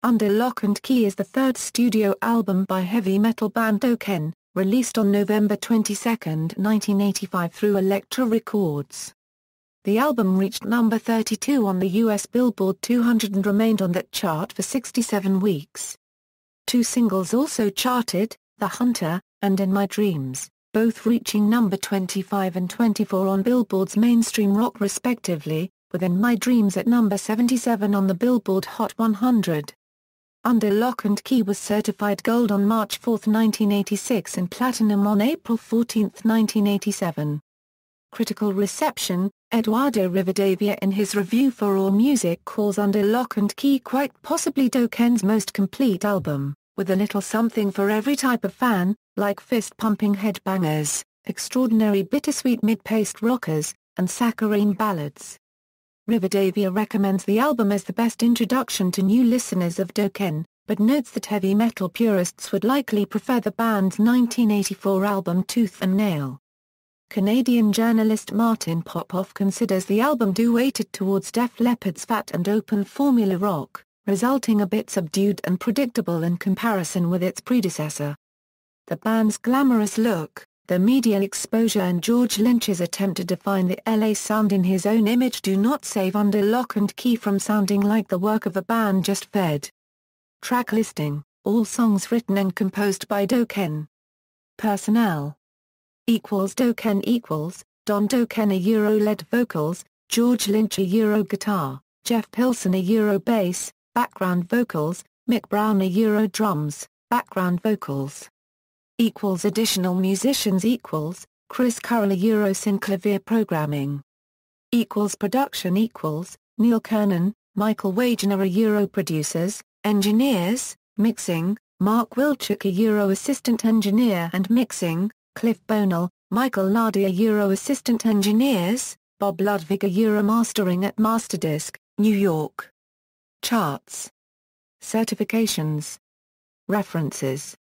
Under Lock and Key is the third studio album by heavy metal band Dokken, released on November 22, 1985 through Elektra Records. The album reached number 32 on the US Billboard 200 and remained on that chart for 67 weeks. Two singles also charted, The Hunter, and In My Dreams, both reaching number 25 and 24 on Billboard's mainstream rock respectively, with In My Dreams at number 77 on the Billboard Hot 100. Under Lock and Key was certified gold on March 4, 1986 and platinum on April 14, 1987. Critical reception. Eduardo Rivadavia in his review for AllMusic calls Under Lock and Key quite possibly Dokken's most complete album, with a little something for every type of fan, like fist-pumping headbangers, extraordinary bittersweet mid-paced rockers, and saccharine ballads. Rivadavia recommends the album as the best introduction to new listeners of Dokken, but notes that heavy metal purists would likely prefer the band's 1984 album Tooth and Nail. Canadian journalist Martin Popoff considers the album weighted towards Def Leppard's Fat and Open formula rock, resulting a bit subdued and predictable in comparison with its predecessor. The band's glamorous look, the media exposure and George Lynch's attempt to define the LA sound in his own image do not save Under Lock and Key from sounding like the work of a band just fed. Track listing, all songs written and composed by Dokken. Personnel Dokken Don Dokken lead vocals, George Lynch guitar, Jeff Pilson bass, background vocals, Mick Brown drums, background vocals. Additional musicians Chris Currell synclavier programming. Production Neil Kernan, Michael Wagner producers, engineers, mixing, Mark Wilczek assistant engineer and mixing, Cliff Bonell, Michael Lardy assistant engineers, Bob Ludwig mastering at Masterdisc, New York. Charts. Certifications. References.